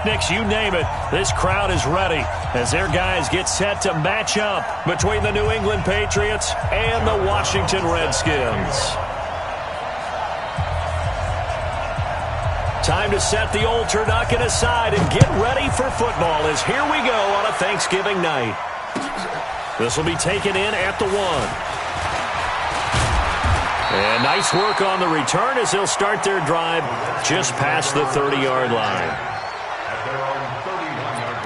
pyrotechnics, you name it. This crowd is ready as their guys get set to match up between the New England Patriots and the Washington Redskins. Time to set the old turducken aside and get ready for football as here we go on a Thanksgiving night. This will be taken in at the 1. And nice work on the return as they'll start their drive just past the 30-yard line. At their own 31-yard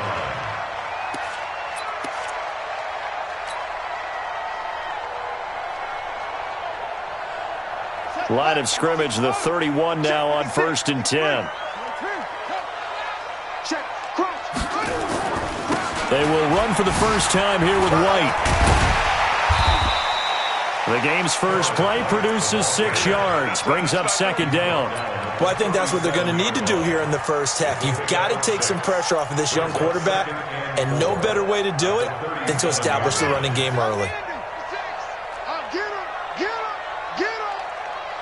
line. Line of scrimmage, the 31 now on 1st and 10. They will run for the first time here with White. The game's first play produces 6 yards, brings up 2nd down. Well, I think that's what they're going to need to do here in the first half. You've got to take some pressure off of this young quarterback, and no better way to do it than to establish the running game early.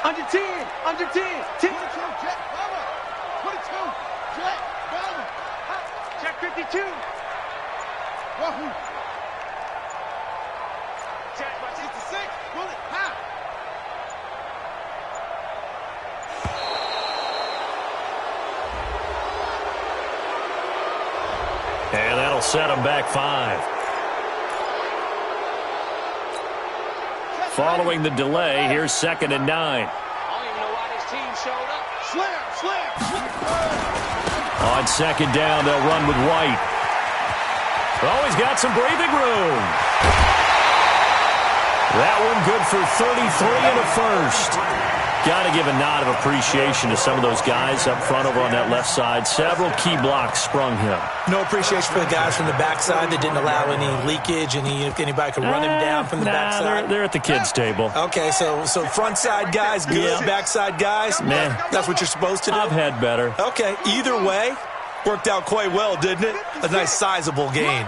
Under 10, under 10, 10. 22, check 52. Wahoo. Check 66, bullet, ha. And that'll set them back 5. Following the delay, here's 2nd and 9. I don't even know why this team showed up. Slam. On 2nd down, they'll run with White. Oh, he's got some breathing room. That one good for 33 and a first. Got to give a nod of appreciation to some of those guys up front over on that left side. Several key blocks sprung him. No appreciation for the guys from the backside that didn't allow any leakage, anybody could run him down from the backside. They're at the kids' table. Okay, so front side guys good, yeah. Backside guys, man, that's what you're supposed to do. I've had better. Okay, either way, worked out quite well, didn't it? A nice sizable gain.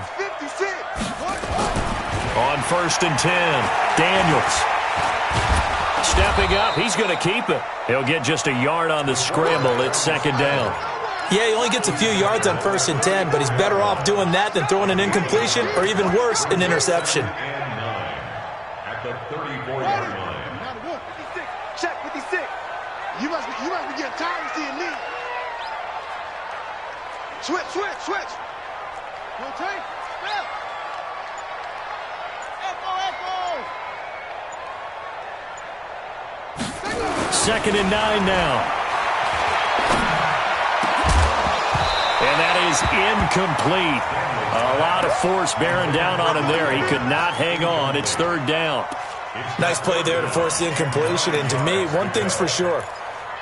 On 1st and 10, Daniels. Stepping up, he's going to keep it. He'll get just a yard on the scramble. It's 2nd down. Yeah, he only gets a few yards on 1st and 10, but he's better off doing that than throwing an incompletion or even worse, an interception. At the 34-yard line. Check 56. You must be getting tired of seeing lead. Switch. Don't take. Step. Echo. 2nd and 9 now. And that is incomplete. A lot of force bearing down on him there. He could not hang on. It's 3rd down. Nice play there to force the incompletion. And to me, one thing's for sure.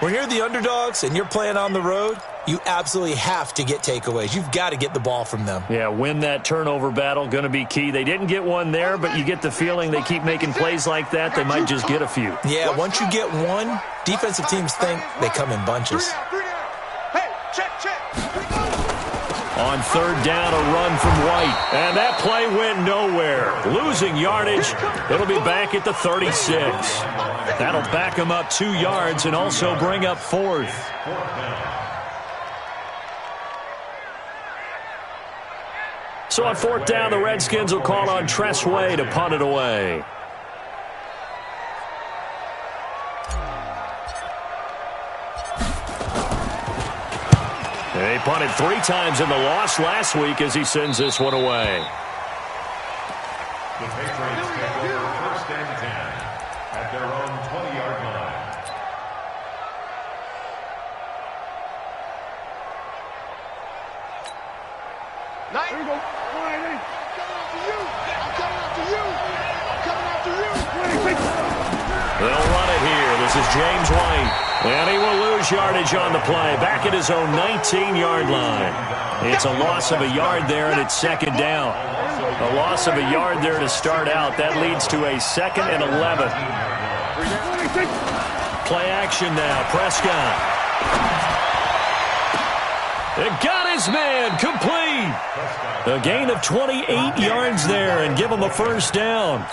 When you're the underdogs and you're playing on the road, you absolutely have to get takeaways. You've got to get the ball from them. Yeah, win that turnover battle, going to be key. They didn't get one there, but you get the feeling they keep making plays like that, they might just get a few. Yeah, once you get one, defensive teams think they come in bunches. Hey, check. On 3rd down, a run from White. And that play went nowhere. Losing yardage. It'll be back at the 36. That'll back him up 2 yards and also bring up 4th. So on 4th down, the Redskins will call on Tressway to punt it away. They punted 3 times in the loss last week as he sends this one away. The Patriots take over 1st and 10 at their own 20-yard line. Here we go. I'm coming after you. They'll run it here. This is James White. And he will lose yardage on the play. Back at his own 19-yard line. It's a loss of a yard there, and it's 2nd down. A loss of a yard there to start out. That leads to a 2nd and 11. Play action now. Prescott. It got his man complete. A gain of 28 yards there and give him a 1st down.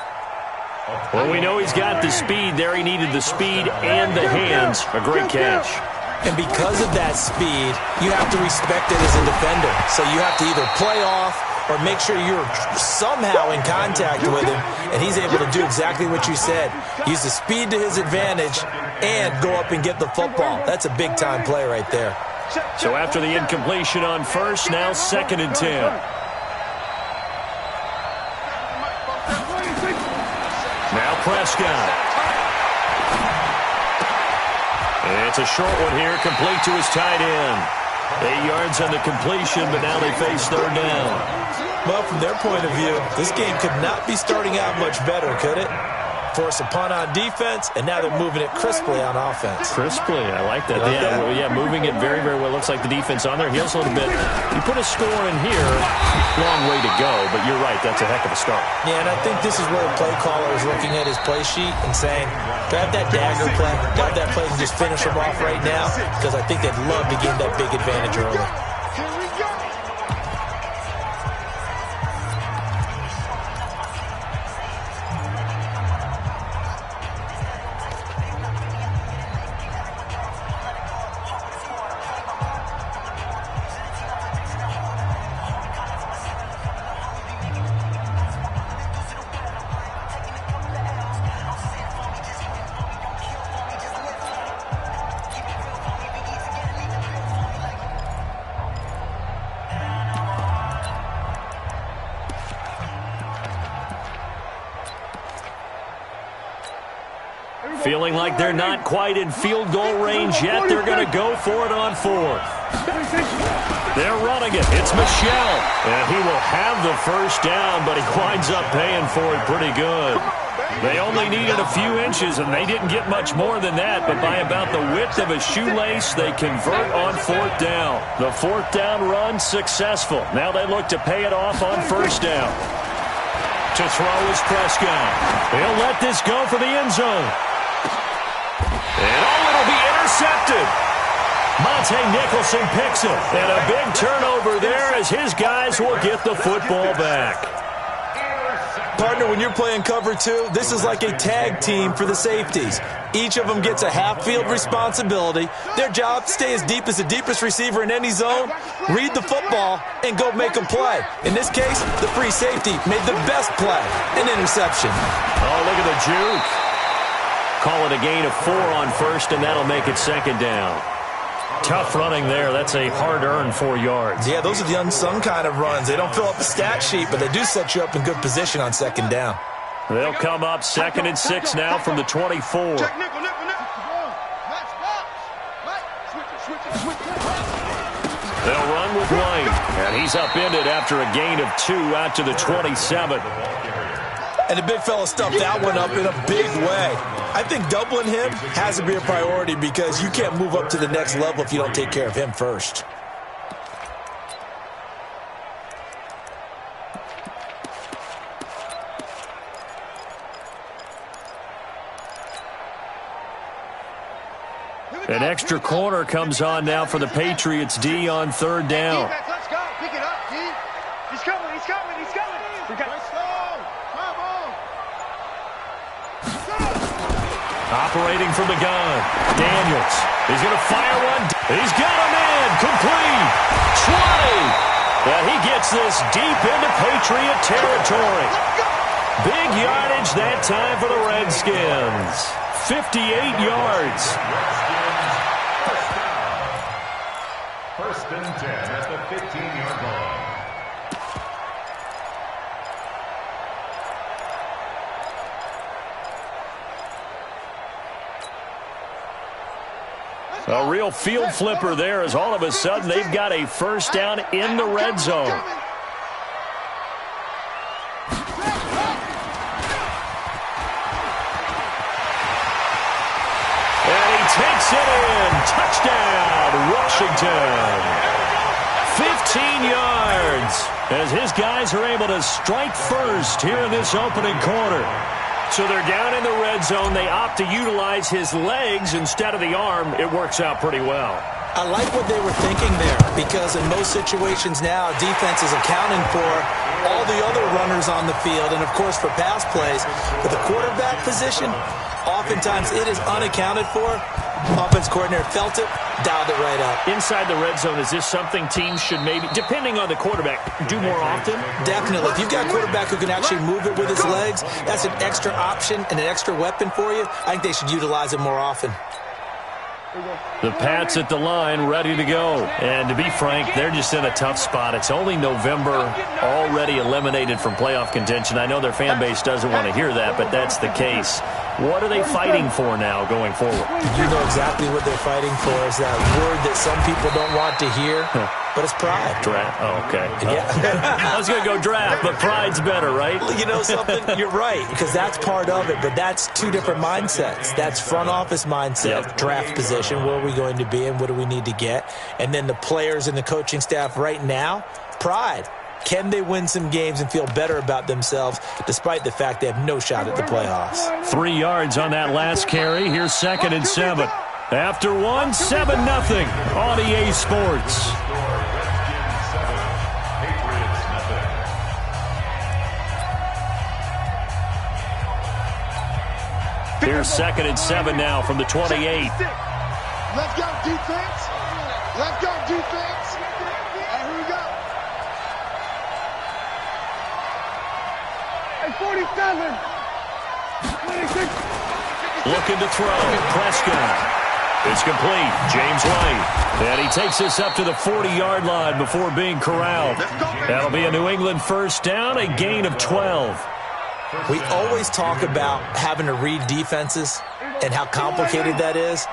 Well, we know he's got the speed there. He needed the speed and the hands. A great catch. And because of that speed, you have to respect it as a defender. So you have to either play off or make sure you're somehow in contact with him, and he's able to do exactly what you said. Use the speed to his advantage and go up and get the football. That's a big-time play right there. So after the incompletion on first, now 2nd and 10. Now Prescott. It's a short one here, complete to his tight end. 8 yards on the completion, but now they face 3rd down. Well, from their point of view, this game could not be starting out much better, could it? Force a punt on defense, and now they're moving it crisply on offense. Crisply, I like that. Yeah, moving it very, very well. Looks like the defense on their heels a little bit. You put a score in here, long way to go, but you're right, that's a heck of a start. Yeah, and I think this is where the play caller is looking at his play sheet and saying, grab that dagger play, grab that play and just finish them off right now, because I think they'd love to gain that big advantage early. Feeling like they're not quite in field goal range yet. They're going to go for it on 4th. They're running it. It's Michel. And he will have the 1st down, but he winds up paying for it pretty good. They only needed a few inches, and they didn't get much more than that. But by about the width of a shoelace, they convert on 4th down. The 4th down run successful. Now they look to pay it off on 1st down. To throw is Prescott. He'll let this go for the end zone. And it'll be intercepted. Monte Nicholson picks it. And a big turnover there as his guys will get the football back. Partner, when you're playing cover 2, this is like a tag team for the safeties. Each of them gets a half-field responsibility. Their job, stay as deep as the deepest receiver in any zone, read the football, and go make a play. In this case, the free safety made the best play, an interception. Oh, look at the juke. Call it a gain of 4 on 1st, and that'll make it 2nd down. Tough running there. That's a hard-earned 4 yards. Yeah, those are the unsung kind of runs. They don't fill up the stat sheet, but they do set you up in good position on 2nd down. They'll come up 2nd and 6 now from the 24. They'll run with White, and he's upended after a gain of 2 out to the 27. And the big fella stuffed that one up in a big way. I think doubling him has to be a priority because you can't move up to the next level if you don't take care of him first. An extra corner comes on now for the Patriots D on 3rd down. Let's go. Pick it up, D. He's coming. He's coming. He's coming. Operating from the gun. Daniels. He's going to fire one. He's got him in. Complete. 20. And he gets this deep into Patriot territory. Big yardage that time for the Redskins. 58 yards. First and 10 at the 15-yard line. A real field flipper there as all of a sudden they've got a 1st down in the red zone. And he takes it in. Touchdown, Washington. 15 yards as his guys are able to strike first here in this opening quarter. So they're down in the red zone. They opt to utilize his legs instead of the arm. It works out pretty well. I like what they were thinking there because in most situations now, defense is accounting for all the other runners on the field and, of course, for pass plays. But the quarterback position, oftentimes it is unaccounted for. Offense coordinator felt it, dialed it right up. Inside the red zone, is this something teams should maybe, depending on the quarterback, do more often? Definitely. If you've got a quarterback who can actually move it with his legs, that's an extra option and an extra weapon for you. I think they should utilize it more often. The Pats at the line, ready to go. And to be frank, they're just in a tough spot. It's only November, already eliminated from playoff contention. I know their fan base doesn't want to hear that, but that's the case. What are they fighting for now going forward? You know exactly what they're fighting for. Is that word that some people don't want to hear, but it's pride. Draft. Oh, okay. Yeah. I was going to go draft, but pride's better, right? You know something? You're right, because that's part of it, but that's two different mindsets. That's front office mindset, draft position, where are we going to be and what do we need to get? And then the players and the coaching staff right now, pride. Can they win some games and feel better about themselves despite the fact they have no shot at the playoffs? 3 yards on that last carry. Here's 2nd and 7. After 1, 7-0 on EA Sports. Here's 2nd and 7 now from the 28. Let's go, defense. Let's go, defense. Here we go. 47. 26. Looking to throw. Prescott. It's complete. James White. And he takes this up to the 40-yard line before being corralled. That'll be a New England first down, a gain of 12. We always talk about having to read defenses and how complicated that is.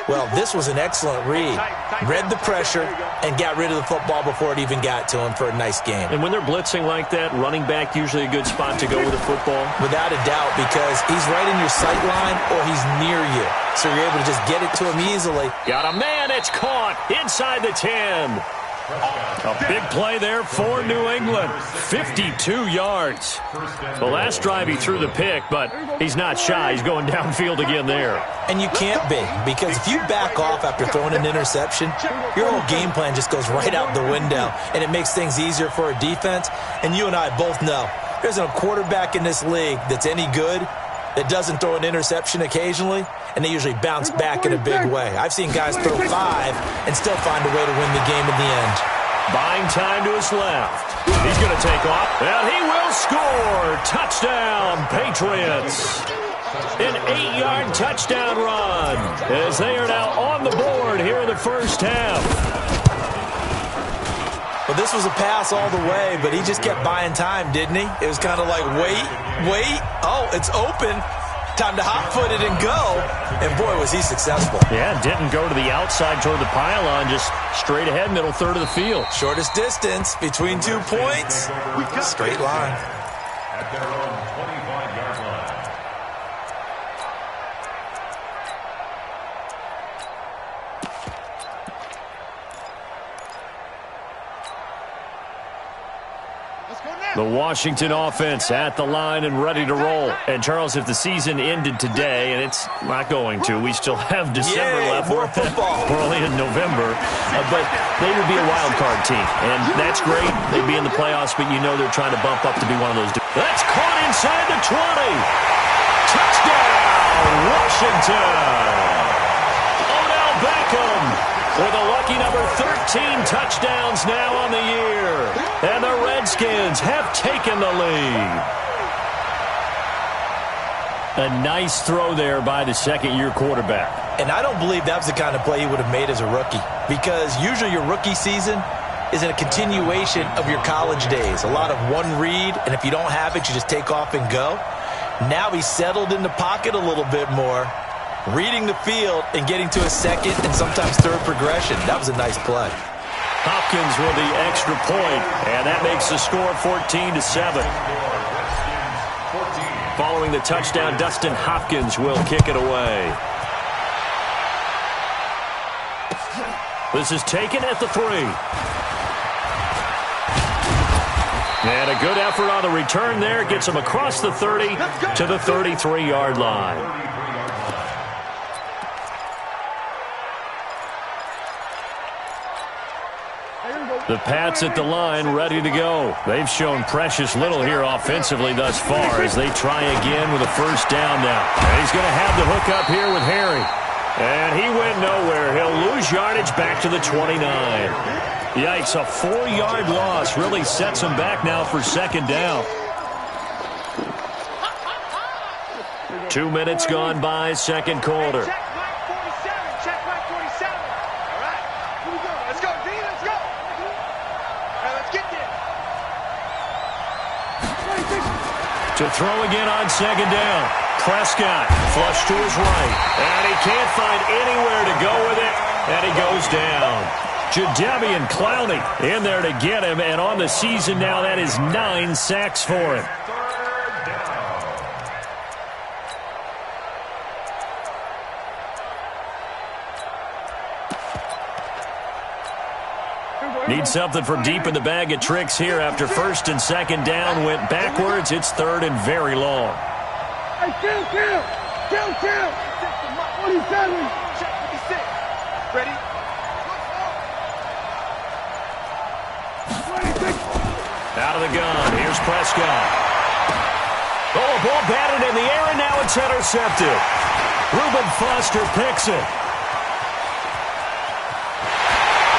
Well, this was an excellent read. Read the pressure and got rid of the football before it even got to him for a nice game. And when they're blitzing like that, running back usually a good spot to go with the football? Without a doubt, because he's right in your sight line or he's near you. So you're able to just get it to him easily. Got a man, it's caught inside the 10. A big play there for New England. 52 yards. The last drive he threw the pick, but he's not shy. He's going downfield again there. And you can't be, because if you back off after throwing an interception, your whole game plan just goes right out the window, and it makes things easier for a defense. And you and I both know there's a quarterback in this league that's any good that doesn't throw an interception occasionally, and they usually bounce back in a big way. I've seen guys throw 5 and still find a way to win the game in the end. Buying time to his left. He's going to take off, and he will score. Touchdown, Patriots. An 8-yard touchdown run as they are now on the board here in the first half. Well, this was a pass all the way, but he just kept buying time, didn't he? It was kind of like, wait. Oh, it's open. Time to hot-foot it and go. And, boy, was he successful. Yeah, didn't go to the outside toward the pylon, just straight ahead, middle third of the field. Shortest distance between 2 points. Straight line. At their own 25-yard line. The Washington offense at the line and ready to roll. And, Charles, if the season ended today, and it's not going to, we still have December left. More football. We're only in November. But they would be a wild card team. And that's great. They'd be in the playoffs, but you know they're trying to bump up to be one of those. That's caught inside the 20. Touchdown, Washington. Odell Beckham with a lucky number 13 touchdowns now on the year. And the Redskins have taken the lead. A nice throw there by the second-year quarterback. And I don't believe that was the kind of play he would have made as a rookie, because usually your rookie season is in a continuation of your college days. A lot of one read, and if you don't have it, you just take off and go. Now he's settled in the pocket a little bit more, reading the field and getting to a second and sometimes third progression. That was a nice play. Hopkins with the extra point, and that makes the score 14-7. Following the touchdown, Dustin Hopkins will kick it away. This is taken at the 3. And a good effort on the return there. Gets him across the 30 to the 33-yard line. The Pats at the line, ready to go. They've shown precious little here offensively thus far as they try again with a first down now. And he's going to have the hook up here with Harry. And he went nowhere. He'll lose yardage back to the 29. Yikes, a 4-yard loss really sets him back now for second down. 2 minutes gone by, second quarter. Check right 47. Check right 47. All right. Here we go. Let's go, D. Let's go. All right, let's get there. To throw again on second down. Prescott flush to his right. And he can't find anywhere to go with it. And he goes down. Jadeveon Clowney in there to get him. And on the season now, that is 9 sacks for him. Need something from deep in the bag of tricks here after first and second down went backwards. It's third and very long. Hey, kill. 47. Check 56. Ready? Out of the gun. Here's Prescott. Oh, a ball batted in the air, and now it's intercepted. Reuben Foster picks it.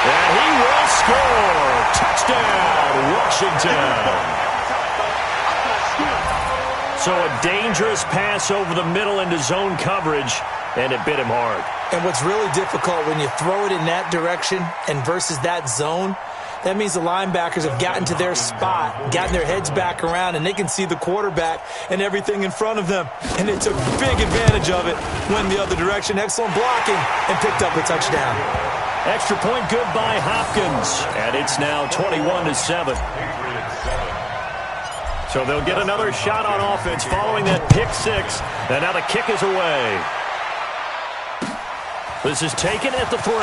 And he will score. Touchdown, Washington. So a dangerous pass over the middle into zone coverage, and it bit him hard. And what's really difficult when you throw it in that direction and versus that zone, that means the linebackers have gotten to their spot, gotten their heads back around, and they can see the quarterback and everything in front of them. And they took big advantage of it, went the other direction, excellent blocking, and picked up a touchdown. Extra point good by Hopkins, and it's now 21-7. So they'll get another shot on offense following that pick six, and now the kick is away. This is taken at the 3.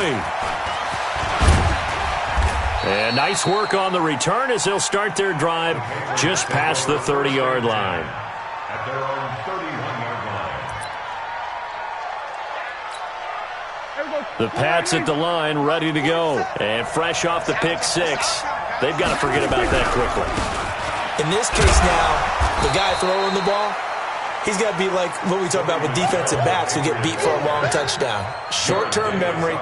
And nice work on the return as they'll start their drive just past the 30-yard line. At their own 31-yard line. The Pats at the line, ready to go. And fresh off the pick six, they've got to forget about that quickly. In this case now, the guy throwing the ball, he's got to be like what we talk about with defensive backs who get beat for a long touchdown. Short-term memory,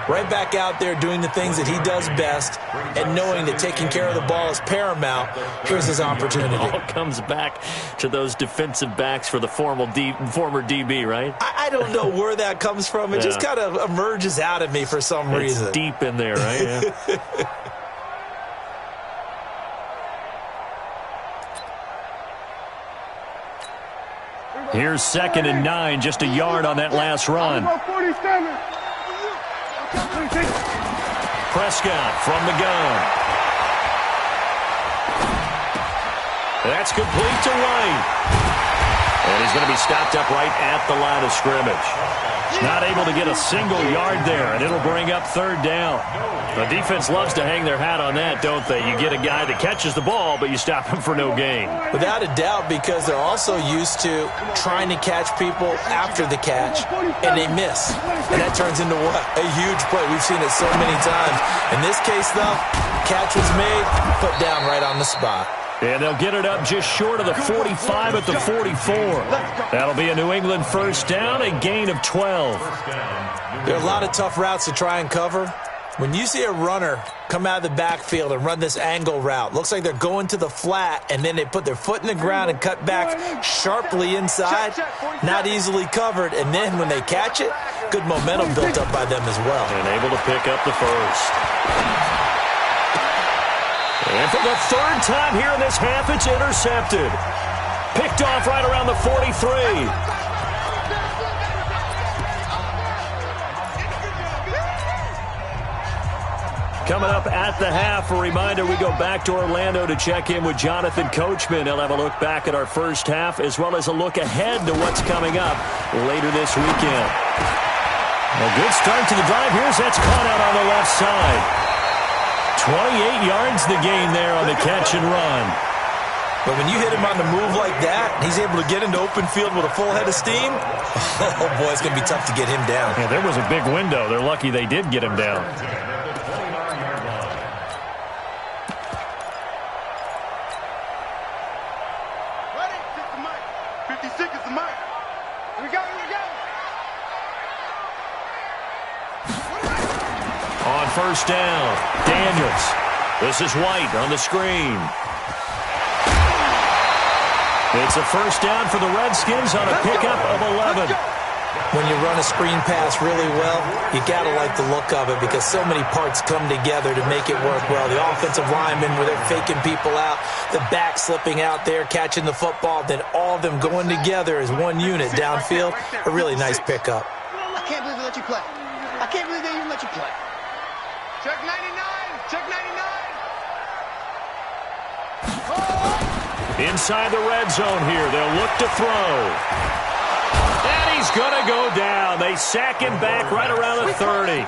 right back out there doing the things that he does best, and knowing that taking care of the ball is paramount. Here's his opportunity. It all comes back to those defensive backs for the former DB, right? I don't know where that comes from. It just kind of emerges out of me for some reason. It's deep in there, right? Yeah. Here's 2nd and 9, just a yard on that last run. Prescott from the gun. That's complete to White. And he's going to be stopped up right at the line of scrimmage. Not able to get a single yard there, and it'll bring up 3rd down. The defense loves to hang their hat on that, don't they? You get a guy that catches the ball, but you stop him for no gain. Without a doubt, because they're also used to trying to catch people after the catch, and they miss. And that turns into what? A huge play. We've seen it so many times. In this case, though, catch was made, put down right on the spot. And they'll get it up just short of the 45 at the 44. That'll be a New England 1st down, a gain of 12. There are a lot of tough routes to try and cover. When you see a runner come out of the backfield and run this angle route, looks like they're going to the flat, and then they put their foot in the ground and cut back sharply inside, not easily covered. And then when they catch it, good momentum built up by them as well. And able to pick up the first. And for the 3rd time here in this half, it's intercepted. Picked off right around the 43. Coming up at the half, a reminder, we go back to Orlando to check in with Jonathan Coachman. He'll have a look back at our first half as well as a look ahead to what's coming up later this weekend. A good start to the drive. Here's that's caught out on the left side. 28 yards the gain there on the catch and run. But when you hit him on the move like that, he's able to get into open field with a full head of steam, oh boy, it's going to be tough to get him down. Yeah, there was a big window. They're lucky they did get him down. Ready? Take the mic. 56 is the mic. Here we go, here we go. first down. Daniels. This is White on the screen. It's a first down for the Redskins on a pickup of 11. When you run a screen pass really well, you got to like the look of it because so many parts come together to make it work well. The offensive linemen, where they're faking people out, the back slipping out there, catching the football, then all of them going together as one unit downfield. A really nice pickup. I can't believe they let you play. I can't believe they even let you play. Check 99. Check 99. Inside the red zone here. They'll look to throw. And he's going to go down. They sack him back right around the 30.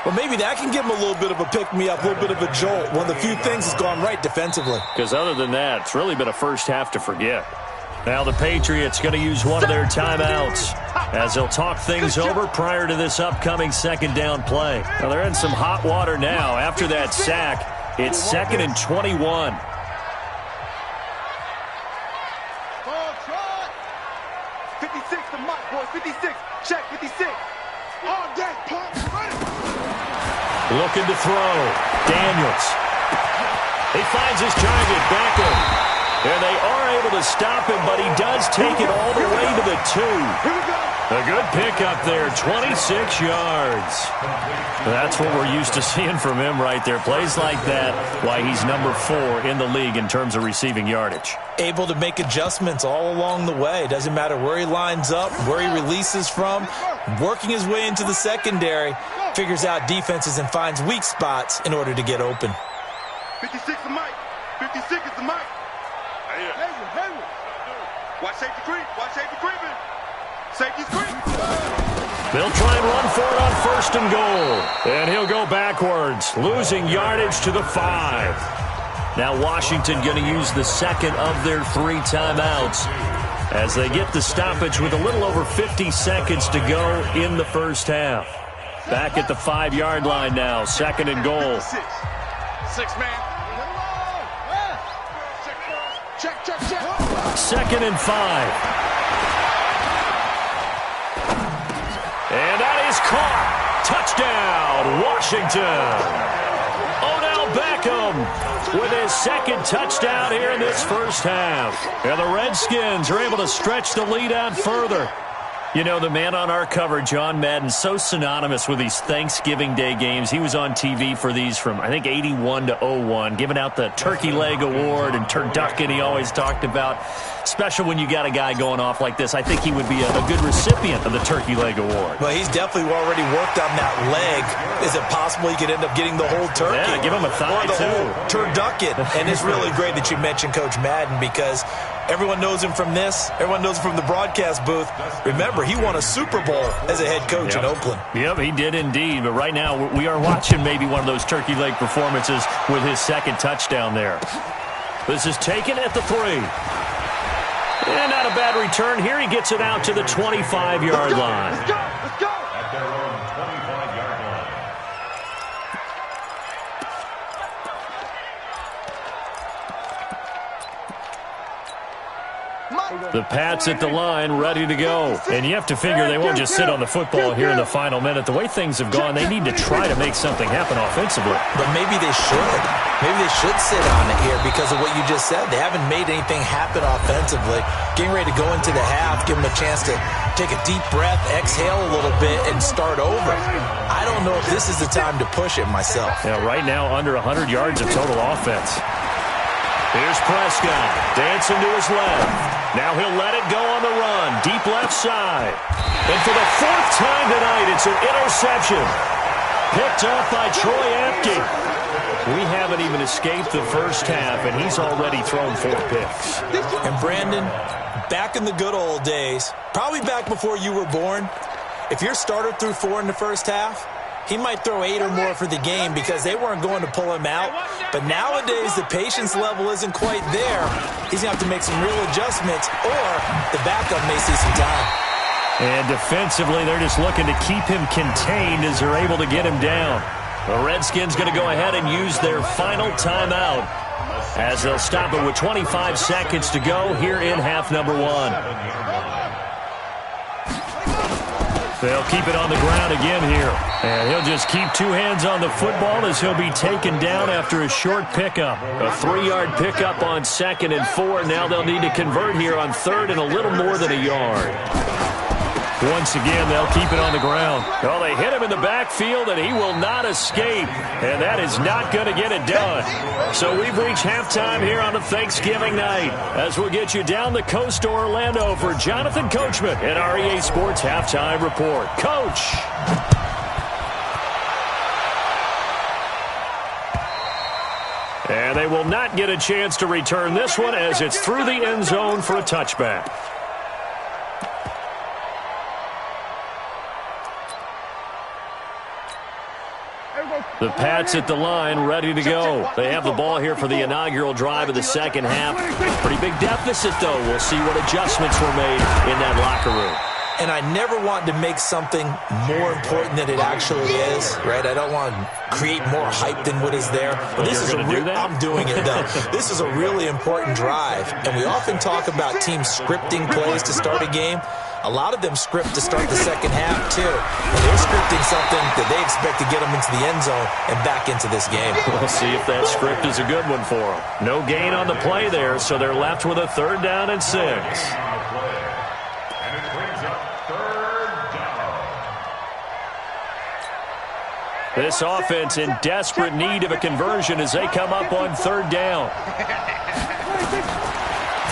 Well, maybe that can give him a little bit of a pick-me-up, a little bit of a jolt. One of the few things that's gone right defensively. Because other than that, it's really been a first half to forget. Now the Patriots going to use one of their timeouts as they'll talk things over prior to this upcoming second down play. Now they're in some hot water now. After that sack, it's 2nd and 21. 56, the mic, boys. 56. Check 56. All day, pump. Looking to throw. Daniels. He finds his target, Beckham. And they are able to stop him, but he does take it all the way to the 2. Here we go. A good pickup there, 26 yards. That's what we're used to seeing from him right there. Plays like that, why he's number 4 in the league in terms of receiving yardage. Able to make adjustments all along the way. Doesn't matter where he lines up, where he releases from. Working his way into the secondary, figures out defenses and finds weak spots in order to get open. 56 the mic. 56 is the mic. Hayward. Watch safety creep. Watch safety creeping. Safety's creep. They'll try and run for it on 1st and goal. And he'll go backwards, losing yardage to the 5. Now Washington going to use the second of their 3 timeouts as they get the stoppage with a little over 50 seconds to go in the first half. Back at the 5-yard line now, 2nd and goal. 6 man. Check. 2nd and 5. And that is caught. Touchdown, Washington. Odell Beckham with his 2nd touchdown here in this first half. And the Redskins are able to stretch the lead out further. You know, the man on our cover, John Madden, so synonymous with these Thanksgiving Day games. He was on TV for these from, I think, 81 to 01, giving out the Turkey Leg Award and turducken he always talked about. Special when you got a guy going off like this. I think he would be a good recipient of the Turkey Leg Award. Well, he's definitely already worked on that leg. Is it possible he could end up getting the whole turkey? Yeah, give him a thigh, or the too. whole turducken. And it's really great that you mentioned Coach Madden because everyone knows him from this. Everyone knows him from the broadcast booth. Remember, he won a Super Bowl as a head coach in Oakland. Yep, he did indeed. But right now, we are watching maybe one of those turkey leg performances with his 2nd touchdown there. This is taken at the 3. And not a bad return here. He gets it out to the 25-yard line. Let's go. At their own 25-yard line. The Pats at the line, ready to go. And you have to figure they won't just sit on the football here in the final minute. The way things have gone, they need to try to make something happen offensively. But maybe they should. Maybe they should sit on it here because of what you just said. They haven't made anything happen offensively. Getting ready to go into the half, give them a chance to take a deep breath, exhale a little bit, and start over. I don't know if this is the time to push it myself. Yeah, right now, under 100 yards of total offense. Here's Prescott, dancing to his left. Now he'll let it go on the run, deep left side. And for the 4th time tonight, it's an interception. Picked up by Troy Apke. We haven't even escaped the first half, and he's already thrown 4 picks. And Brandon, back in the good old days, probably back before you were born, if your starter threw 4 in the first half, he might throw 8 or more for the game because they weren't going to pull him out. But nowadays, the patience level isn't quite there. He's going to have to make some real adjustments, or the backup may see some time. And defensively, they're just looking to keep him contained as they're able to get him down. The Redskins going to go ahead and use their final timeout as they'll stop it with 25 seconds to go here in half number 1. They'll keep it on the ground again here. And he'll just keep two hands on the football as he'll be taken down after a short pickup. A 3-yard pickup on 2nd and 4. Now they'll need to convert here on 3rd and a little more than a yard. Once again, they'll keep it on the ground. Well, they hit him in the backfield, and he will not escape. And that is not going to get it done. So we've reached halftime here on a Thanksgiving night as we'll get you down the coast to Orlando for Jonathan Coachman at our EA Sports Halftime Report. Coach! And they will not get a chance to return this one as it's through the end zone for a touchback. The Pats at the line, ready to go. They have the ball here for the inaugural drive of the second half. Pretty big deficit, though. We'll see what adjustments were made in that locker room. And I never want to make something more important than it actually is, right? I don't want to create more hype than what is there. But this is I'm doing it, though. This is a really important drive. And we often talk about teams scripting plays to start a game. A lot of them script to start the second half, too. And they're scripting something that they expect to get them into the end zone and back into this game. We'll see if that script is a good one for them. No gain on the play there, so they're left with a 3rd down and 6. This offense in desperate need of a conversion as they come up on 3rd down.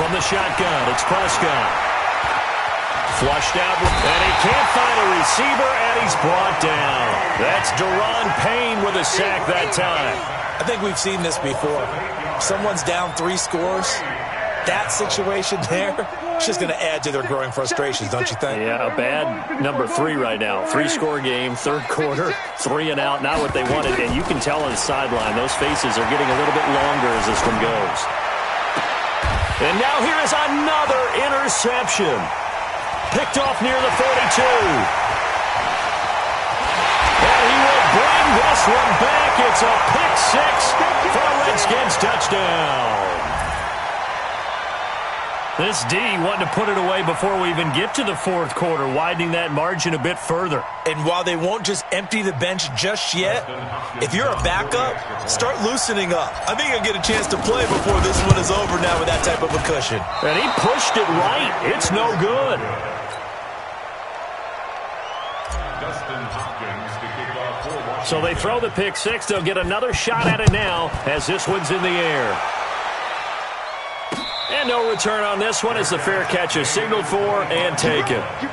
From the shotgun, it's Prescott. Flushed out, and he can't find a receiver, and he's brought down. That's Daron Payne with a sack that time. I think we've seen this before. Someone's down 3 scores. That situation there, it's just going to add to their growing frustrations, don't you think? Yeah, a bad number 3 right now. 3-score game, 3rd quarter, 3 and out, not what they wanted. And you can tell on the sideline, those faces are getting a little bit longer as this one goes. And now here is another interception. Picked off near the 42. And he will bring this one back. It's a pick 6 for a Redskins touchdown. This D wanted to put it away before we even get to the 4th quarter, widening that margin a bit further. And while they won't just empty the bench just yet, if you're a backup, start loosening up. I think you'll get a chance to play before this one is over now with that type of a cushion. And he pushed it right. It's no good. So they throw the pick 6. They'll get another shot at it now as this one's in the air. And no return on this one as the fair catch is signaled for and taken. The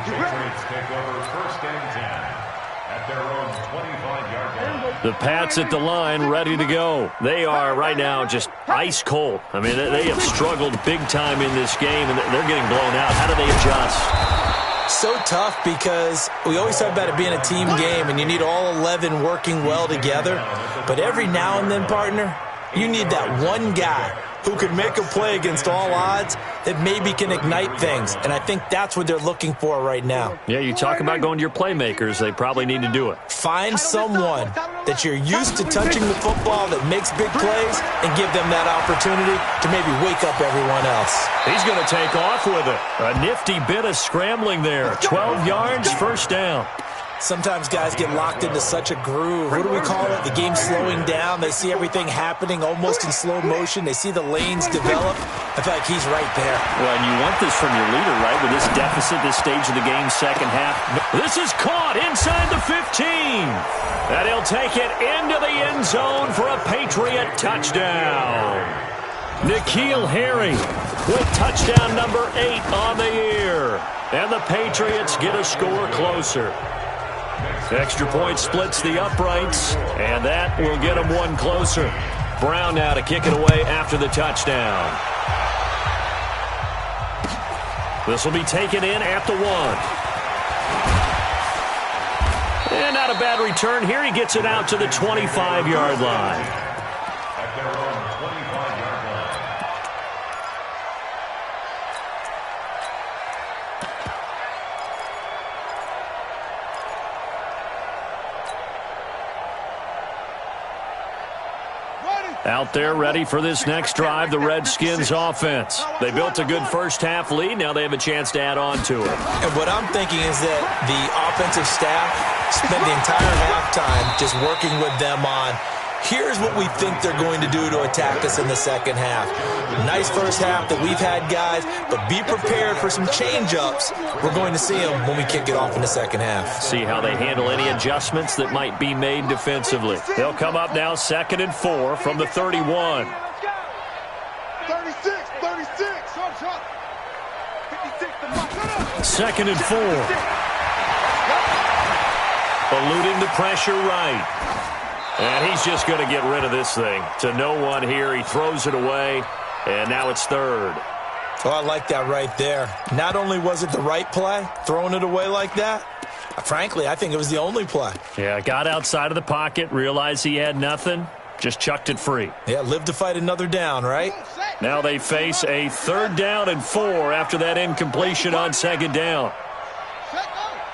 Patriots take over 1st and 10 at their own 25-yard line. The Pats at the line, ready to go. They are right now just ice cold. I mean, they have struggled big time in this game, and they're getting blown out. How do they adjust? So tough because we always talk about it being a team game, and you need all 11 working well together. But every now and then, partner, you need that one guy who can make a play against all odds that maybe can ignite things. And I think that's what they're looking for right now. Yeah, you talk about going to your playmakers. They probably need to do it. Find someone that you're used to touching the football that makes big plays and give them that opportunity to maybe wake up everyone else. He's going to take off with it. A nifty bit of scrambling there. 12 yards, 1st down. Sometimes guys get locked into such a groove. What do we call it? The game slowing down. They see everything happening almost in slow motion. They see the lanes develop. I feel like he's right there. Well, and you want this from your leader, right? With this deficit, this stage of the game, second half. This is caught inside the 15. And he'll take it into the end zone for a Patriot touchdown. N'Keal Harry with touchdown number 8 on the year. And the Patriots get a score closer. Extra point splits the uprights, and that will get them one closer. Brown now to kick it away after the touchdown. This will be taken in at the 1. And not a bad return here. He gets it out to the 25-yard line. At their own 25-yard line. Out there ready for this next drive, the Redskins offense. They built a good first-half lead. Now they have a chance to add on to it. And what I'm thinking is that the offensive staff spent the entire halftime just working with them on, here's what we think they're going to do to attack us in the second half. Nice first half that we've had, guys, but be prepared for some change-ups. We're going to see them when we kick it off in the second half. See how they handle any adjustments that might be made defensively. They'll come up now 2nd and 4 from the 31. 36. 2nd and 4. Eluding the pressure right. And he's just going to get rid of this thing. To no one here. He throws it away, and now it's 3rd. Oh, I like that right there. Not only was it the right play, throwing it away like that, frankly, I think it was the only play. Yeah, got outside of the pocket, realized he had nothing, just chucked it free. Yeah, live to fight another down, right? Now they face a 3rd down and 4 after that incompletion on 2nd down.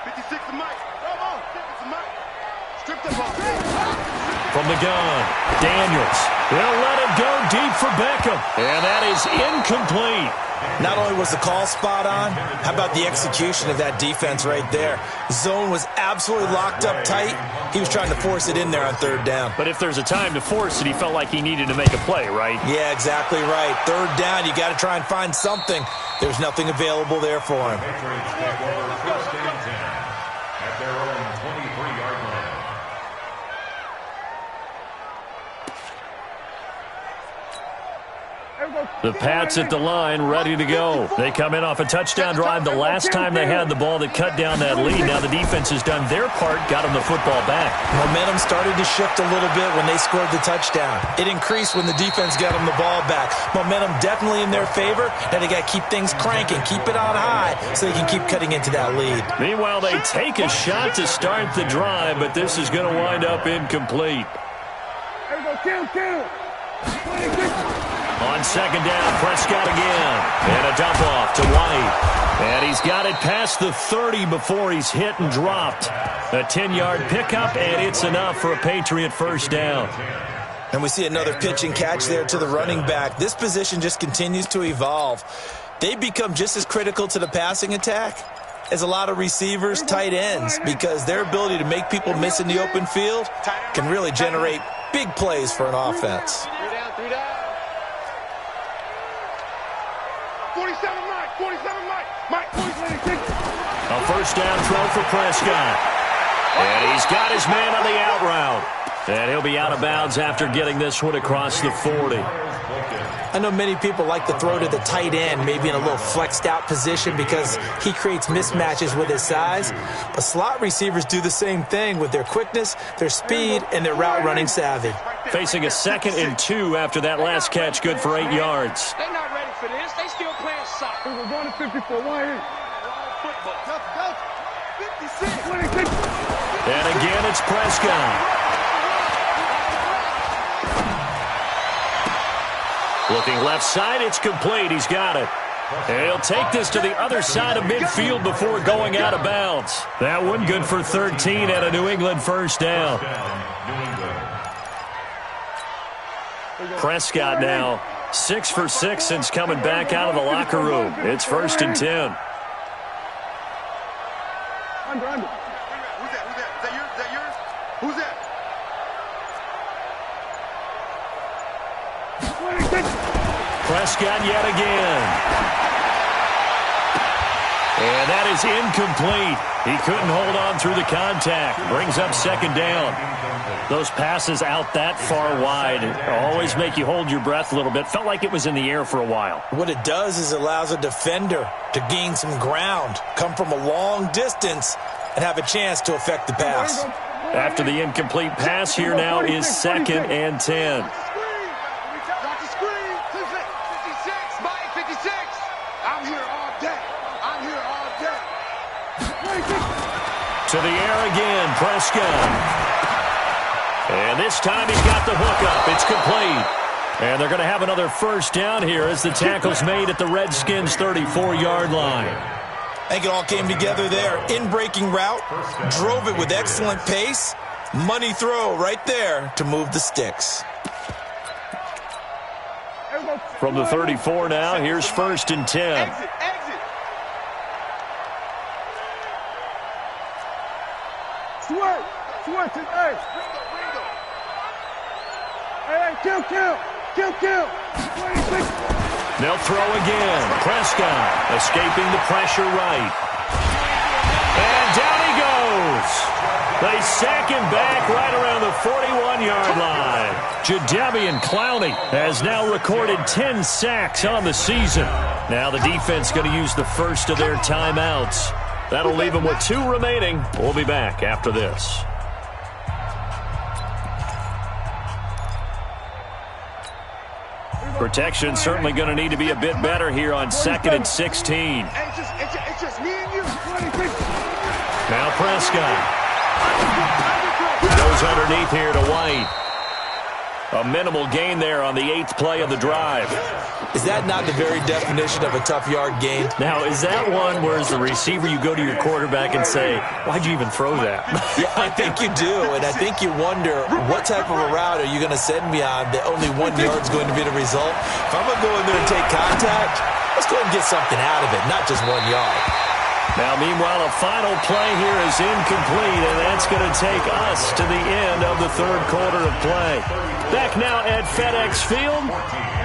56 to Mike. Strip the ball. From the gun, Daniels. They'll let it go deep for Beckham. And that is incomplete. Not only was the call spot on, how about the execution of that defense right there? Zone was absolutely locked up tight. He was trying to force it in there on 3rd down. But if there's a time to force it, he felt like he needed to make a play, right? Yeah, exactly right. 3rd down, you got to try and find something. There's nothing available there for him. Patriots take over 1st and 10 at their own 23-yard line. The Pats at the line, ready to go. They come in off a touchdown drive the last time they had the ball that cut down that lead. Now the defense has done their part, got them the football back. Momentum started to shift a little bit when they scored the touchdown. It increased when the defense got them the ball back. Momentum definitely in their favor. Now they got to keep things cranking, keep it on high so they can keep cutting into that lead. Meanwhile, they take a shot to start the drive, but this is going to wind up incomplete. On 2nd down, Prescott again. And a dump off to White. And he's got it past the 30 before he's hit and dropped. A 10-yard pickup, and it's enough for a Patriot 1st down. And we see another pitch and catch there to the running back. This position just continues to evolve. They become just as critical to the passing attack as a lot of receivers, tight ends, because their ability to make people miss in the open field can really generate big plays for an offense. 47 Mike. 46. A 1st down throw for Prescott. And he's got his man on the out route. And he'll be out of bounds after getting this one across the 40. I know many people like to throw to the tight end, maybe in a little flexed out position because he creates mismatches with his size. But slot receivers do the same thing with their quickness, their speed, and their route running savvy. Facing a 2nd and 2 after that last catch, good for 8 yards. They're not ready for this. They still playing soccer. We're going to 54. Why here? Football. 56. And again, it's Prescott. Looking left side, it's complete. He's got it. And he'll take this to the other side of midfield before going out of bounds. That one good for 13 and a New England 1st down. Prescott now 6 for 6 since coming back out of the locker room. It's 1st and 10. Who's that? Is that yours? Who's that? Prescott yet again. And that is incomplete. He couldn't hold on through the contact. Brings up 2nd down. Those passes out that far wide always make you hold your breath a little bit. Felt like it was in the air for a while. What it does is it allows a defender to gain some ground, come from a long distance, and have a chance to affect the pass. After the incomplete pass, here now is 2nd and 10. To the air again, Prescott. And this time he's got the hookup. It's complete. And they're going to have another 1st down here as the tackle's made at the Redskins' 34-yard line. I think it all came together there. In-breaking route, drove it with excellent pace. Money throw right there to move the sticks. From the 34 now, here's 1st and 10. Exit, exit. Switch to hey. Hey, kill. They'll throw again. Prescott escaping the pressure right. And down he goes. They sack him back right around the 41-yard line. Jadeveon Clowney has now recorded 10 sacks on the season. Now the defense going to use the first of their timeouts. That'll leave them with 2 remaining. We'll be back after this. Protection certainly going to need to be a bit better here on 2nd and 16. It's just me and you. Now Prescott goes underneath here to White. A minimal gain there on the 8th play of the drive. Is that not the very definition of a tough yard gain? Now, is that one where as the receiver you go to your quarterback and say, why'd you even throw that? Yeah, I think you do, and I think you wonder what type of a route are you going to send me on that only 1 yard's going to be the result? If I'm going to go in there and take contact, let's go ahead and get something out of it, not just 1 yard. Now, meanwhile, a final play here is incomplete, and that's going to take us to the end of the 3rd quarter of play. Back now at FedEx Field.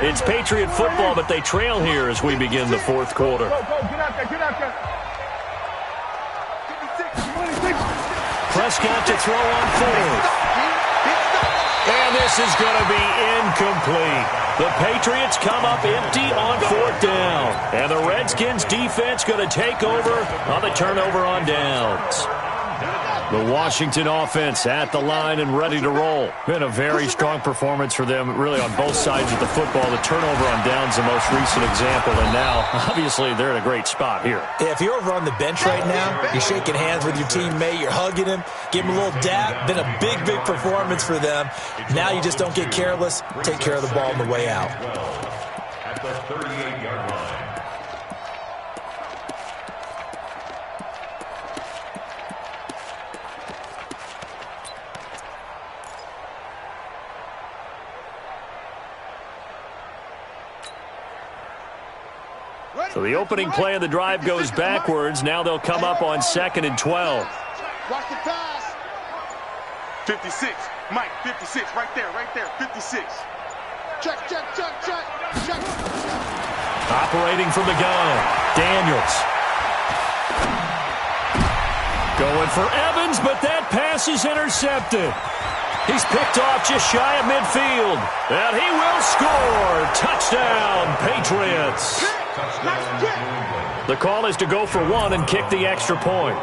It's Patriot football, but they trail here as we begin the 4th quarter. Go, get out there. Prescott to throw on 4th. And this is going to be incomplete. The Patriots come up empty on 4th down. And the Redskins defense going to take over on the turnover on downs. The Washington offense at the line and ready to roll. Been a very strong performance for them, really, on both sides of the football. The turnover on downs, the most recent example, and now, obviously, they're in a great spot here. Yeah, if you're over on the bench right now, you're shaking hands with your teammate, you're hugging him, give him a little dap. Been a big performance for them. Now you just don't get careless. Take care of the ball on the way out. At the 38-yard line. So the opening play of the drive goes backwards. Now they'll come up on 2nd and 12. Watch the pass. 56. Mike, 56. Right there. 56. Check. Operating from the gun. Daniels. Going for Evans, but that pass is intercepted. He's picked off just shy of midfield. And he will score. Touchdown, Patriots. The call is to go for 1 and kick the extra point.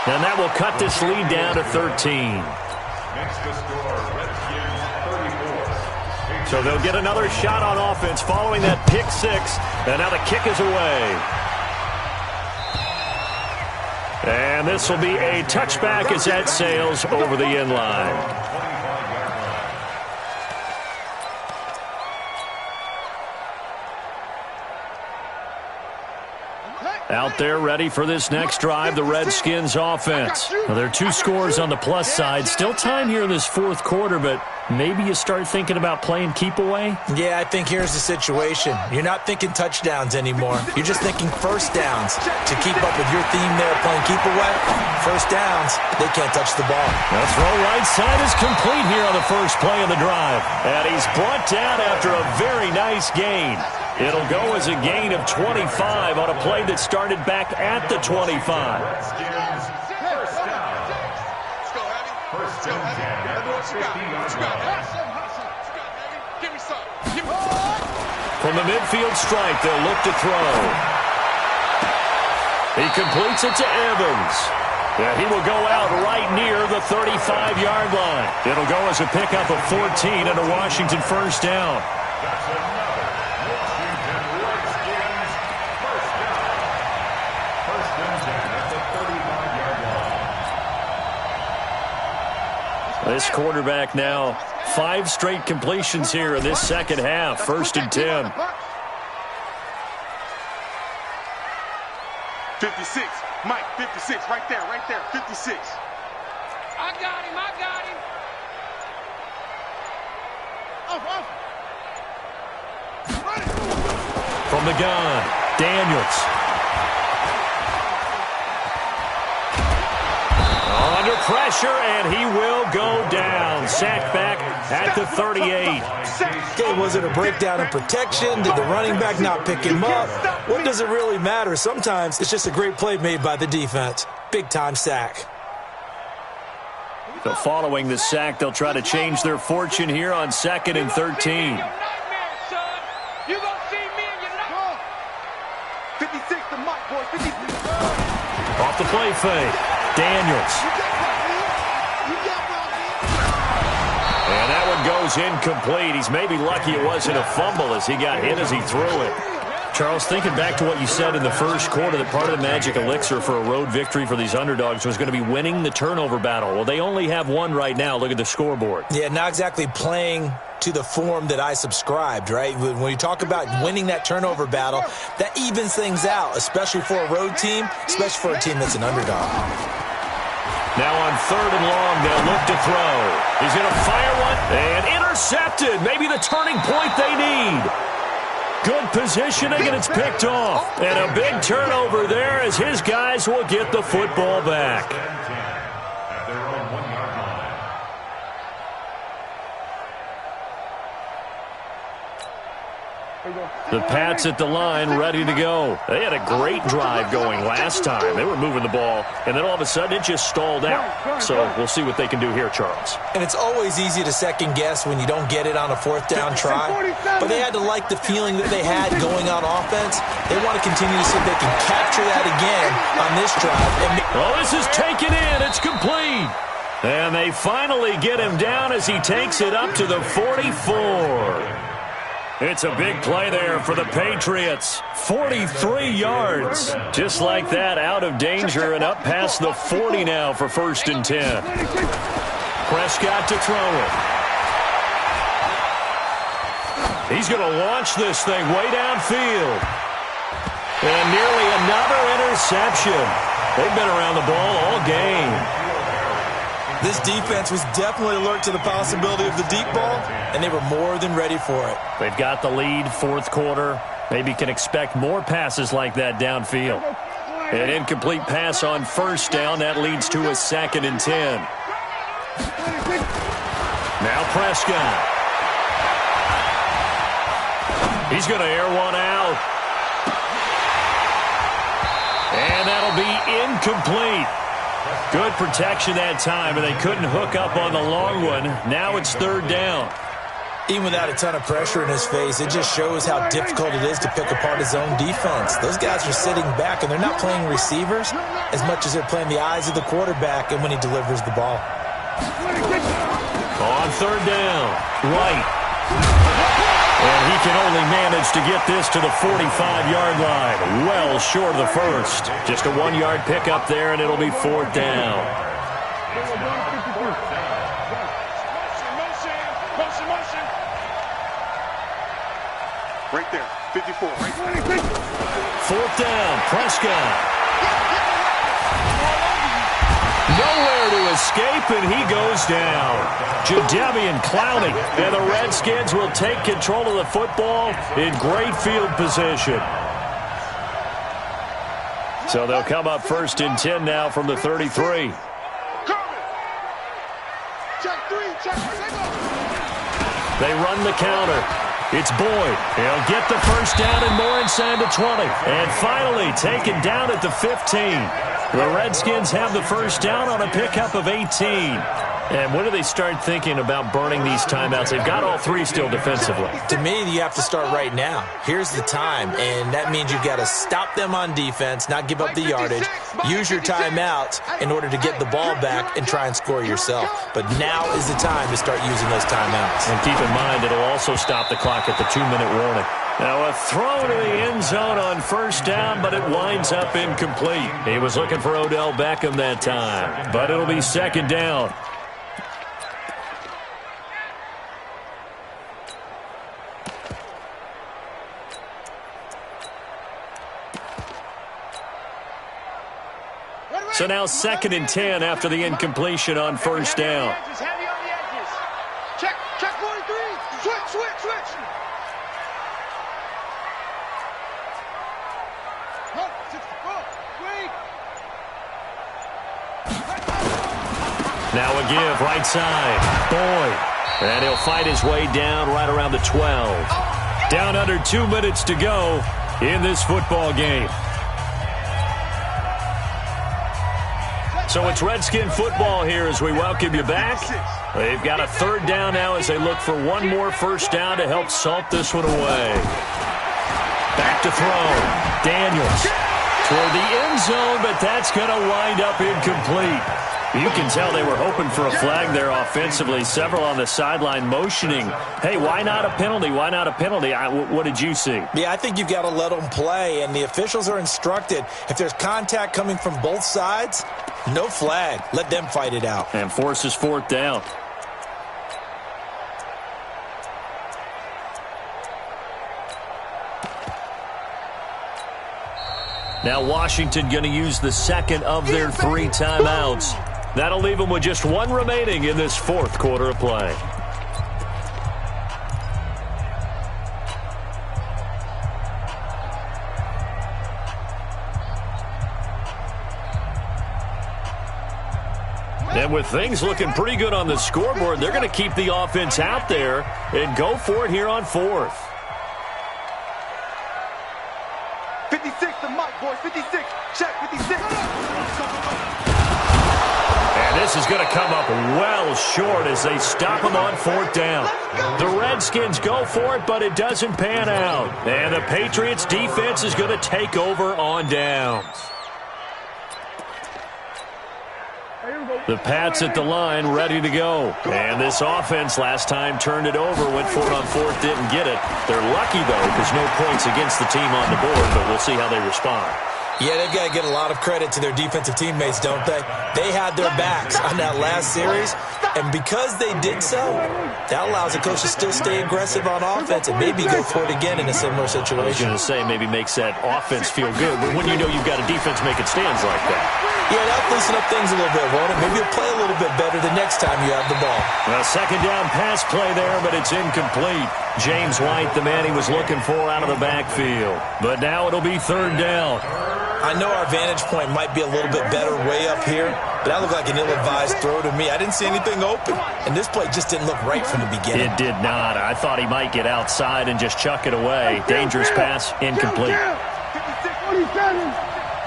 And that will cut this lead down to 13. Next to score, Redskins 34. So they'll get another shot on offense following that pick 6. And now the kick is away. And this will be a touchback as that sails over the end line. Out there ready for this next drive, the Redskins offense. Now, there are 2 scores on the plus side. Still time here in this 4th quarter, but maybe you start thinking about playing keep away? Yeah, I think here's the situation. You're not thinking touchdowns anymore. You're just thinking first downs. To keep up with your theme there, playing keep away, first downs, they can't touch the ball. The throw right side is complete here on the first play of the drive. And he's brought down after a very nice gain. It'll go as a gain of 25 on a play that started back at the 25. Redskins first down. First and 10 at the 50-yard line. From the midfield stripe, they'll look to throw. He completes it to Evans. And he will go out right near the 35-yard line. It'll go as a pickup of 14 and a Washington first down. That's another Washington Redskins first down. First and 10 at the 35-yard line. This quarterback now, 5 straight completions here in this second half. First and 10. 56. Mike, 56. Right there. 56. I got him. From the gun, Daniels. Under pressure, and he will go down. Sacked back at the 38. Okay, was it a breakdown in protection? Did the running back not pick him up? What does it really matter? Sometimes it's just a great play made by the defense. Big-time sack. So following the sack, they'll try to change their fortune here on 2nd and 13. 56 to Mike, boys. 56. Off the play fake. Daniels. And that one goes incomplete. He's maybe lucky it wasn't a fumble as he got hit as he threw it. Charles, thinking back to what you said in the first quarter, that part of the magic elixir for a road victory for these underdogs was going to be winning the turnover battle. Well, they only have one right now. Look at the scoreboard. Yeah, not exactly playing to the form that I subscribed, right? When you talk about winning that turnover battle, that evens things out, especially for a road team, especially for a team that's an underdog. Now on 3rd and long, they'll look to throw. He's going to fire one and intercepted. Maybe the turning point they need. Good positioning, and it's picked off. And a big turnover there as his guys will get the football back. At their own 1-yard line. The Pats at the line, ready to go. They had a great drive going last time. They were moving the ball, and then all of a sudden it just stalled out. So we'll see what they can do here, Charles. And it's always easy to second guess when you don't get it on a 4th down try. But they had to like the feeling that they had going on offense. They want to continue to see if they can capture that again on this drive. Oh, this is taken in. It's complete. And they finally get him down as he takes it up to the 44. It's a big play there for the Patriots. 43 yards. Just like that, out of danger and up past the 40 now for 1st and 10. Prescott to throw it. He's going to launch this thing way downfield. And nearly another interception. They've been around the ball all game. This defense was definitely alert to the possibility of the deep ball, and they were more than ready for it. They've got the lead, 4th quarter. Maybe can expect more passes like that downfield. An incomplete pass on 1st down. That leads to a 2nd and 10. Now Prescott. He's going to air one out. And that'll be incomplete. Good protection that time, and they couldn't hook up on the long one. Now it's 3rd down. Even without a ton of pressure in his face, it just shows how difficult it is to pick apart his own defense. Those guys are sitting back, and they're not playing receivers as much as they're playing the eyes of the quarterback and when he delivers the ball. On 3rd down, White. And he can only manage to get this to the 45-yard line. Well short of the 1st. Just a 1-yard pickup there, and it'll be 4th down. Right there. 54. Right there. 4th down, Prescott. Nowhere to escape, and he goes down. Jadeveon Clowney, and the Redskins will take control of the football in great field position. So they'll come up 1st and 10 now from the 33. They run the counter. It's Boyd. He'll get the 1st down and more inside the 20. And finally taken down at the 15. The Redskins have the 1st down on a pickup of 18. And when do they start thinking about burning these timeouts? They've got all 3 still defensively. To me, you have to start right now. Here's the time, and that means you've got to stop them on defense, not give up the yardage, use your timeouts in order to get the ball back and try and score yourself. But now is the time to start using those timeouts. And keep in mind, it'll also stop the clock at the 2-minute warning. Now a throw to the end zone on 1st down, but it winds up incomplete. He was looking for Odell Beckham that time, but it'll be 2nd down. So now 2nd and 10 after the incompletion on 1st down. Heavy on the edges. Check. Check 43. Switch. Look, 64. Wait. Now a give, right side. Boyd. And he'll fight his way down right around the 12. Down under 2 minutes to go in this football game. So it's Redskin football here as we welcome you back. They've got a third down now as they look for one more first down to help salt this one away. Back to throw. Daniels toward the end zone, but that's going to wind up incomplete. You can tell they were hoping for a flag there offensively. Several on the sideline motioning, hey, why not a penalty? Why not a penalty? What did you see? Yeah, I think you've got to let them play, and the officials are instructed. If there's contact coming from both sides, no flag. Let them fight it out. And forces fourth down. Now Washington going to use the second of their 3 timeouts. That'll leave them with just one remaining in this fourth quarter of play. And with things looking pretty good on the scoreboard, they're going to keep the offense out there and go for it here on fourth. 56 to Mike, boys. 56. Check 56. And this is going to come up well short as they stop him on fourth down. The Redskins go for it, but it doesn't pan out. And the Patriots defense is going to take over on downs. The Pats at the line, ready to go. And this offense last time turned it over, went for it on fourth, didn't get it. They're lucky, though, because no points against the team on the board, but we'll see how they respond. Yeah, they've got to get a lot of credit to their defensive teammates, don't they? They had their backs on that last series, and because they did so, that allows the coach to still stay aggressive on offense and maybe go for it again in a similar situation. I was going to say maybe makes that offense feel good, but when you know you've got a defense making stands like that. Yeah, that'll loosen up things a little bit, won't it? Maybe you'll play a little bit better the next time you have the ball. A second down pass play there, but it's incomplete. James White, the man he was looking for out of the backfield. But now it'll be third down. I know our vantage point might be a little bit better way up here, but that looked like an ill-advised throw to me. I didn't see anything open, and this play just didn't look right from the beginning. It did not. I thought he might get outside and just chuck it away. Dangerous pass, incomplete. 56, 47.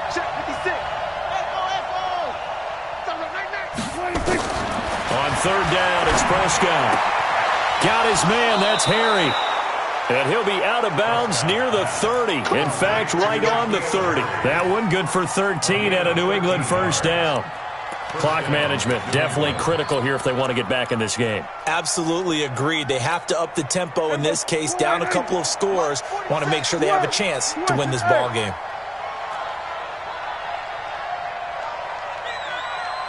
Check 56. On third down, it's Prescott. Got his man, that's Harry. And he'll be out of bounds near the 30. In fact, right on the 30. That one good for 13 and a New England first down. Clock management definitely critical here if they want to get back in this game. Absolutely agreed. They have to up the tempo in this case, down a couple of scores. Want to make sure they have a chance to win this ball game.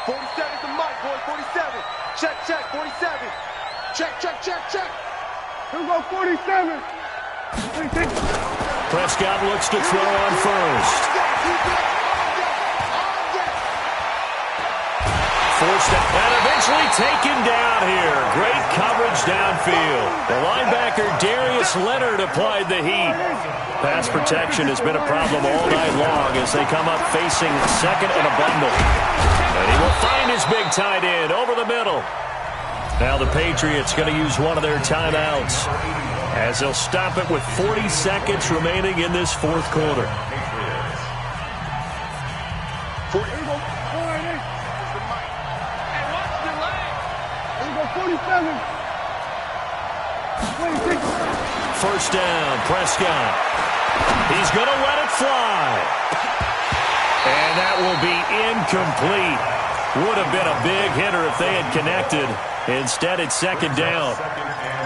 47 to Mike, boys. 47. Check 47. Check. Here we go, 47. 46. Prescott looks to throw on first. Forced it, and eventually taken down here. Great coverage downfield. The linebacker, Darius Leonard, applied the heat. Pass protection has been a problem all night long as they come up facing second and a bundle. And he will find his big tight end over the middle. Now the Patriots going to use one of their timeouts as they'll stop it with 40 seconds remaining in this fourth quarter. Here we go, 47. 26. First down, Prescott. He's going to let it fly. And that will be incomplete. Would have been a big hitter if they had connected. Instead, it's second down.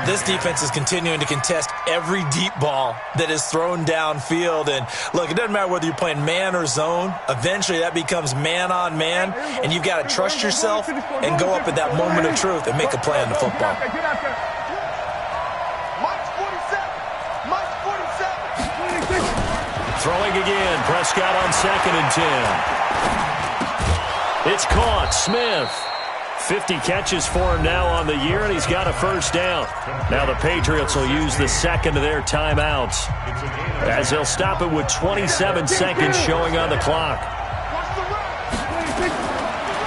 This defense is continuing to contest every deep ball that is thrown downfield. And, look, it doesn't matter whether you're playing man or zone. Eventually, that becomes man-on-man, and you've got to trust yourself and go up at that moment of truth and make a play on the football. Get out there. Mike's 47. Mike's 47. Throwing again. Prescott on second and 10. It's caught. Smith 50 catches for him now on the year, and he's got a first down. Now the Patriots will use the second of their timeouts, as they'll stop it with 27 seconds showing on the clock.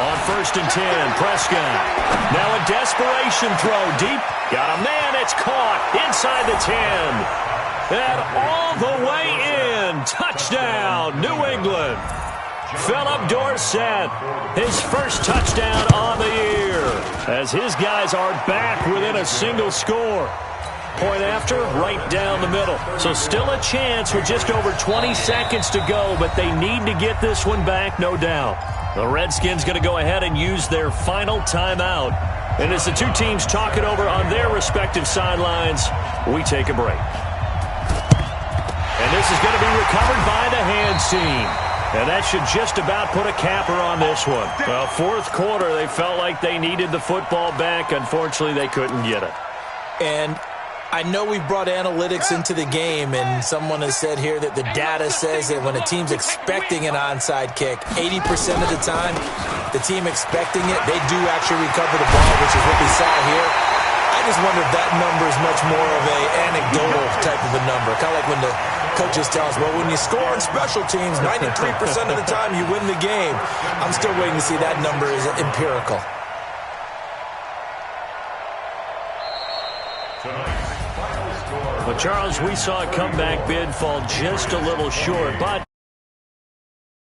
On 1st and 10, Prescott. Now a desperation throw deep. Got a man. It's caught inside the 10. And all the way in. Touchdown, New England. Philip Dorsett, his first touchdown on the year, as his guys are back within a single score. Point after, right down the middle. So still a chance with just over 20 seconds to go, but they need to get this one back, no doubt. The Redskins going to go ahead and use their final timeout. And as the two teams talk it over on their respective sidelines, we take a break. And this is going to be recovered by the hands team. And that should just about put a capper on this one. Well, fourth quarter, they felt like they needed the football back. Unfortunately, they couldn't get it. And I know we've brought analytics into the game, and someone has said here that the data says that when a team's expecting an onside kick, 80% of the time, the team expecting it, they do actually recover the ball, which is what we saw here. I just wonder if that number is much more of an anecdotal type of a number. Kind of like when the coaches tell us, well, when you score on special teams, 93% of the time you win the game. I'm still waiting to see that number is empirical. Well, Charles, we saw a comeback bid fall just a little short, but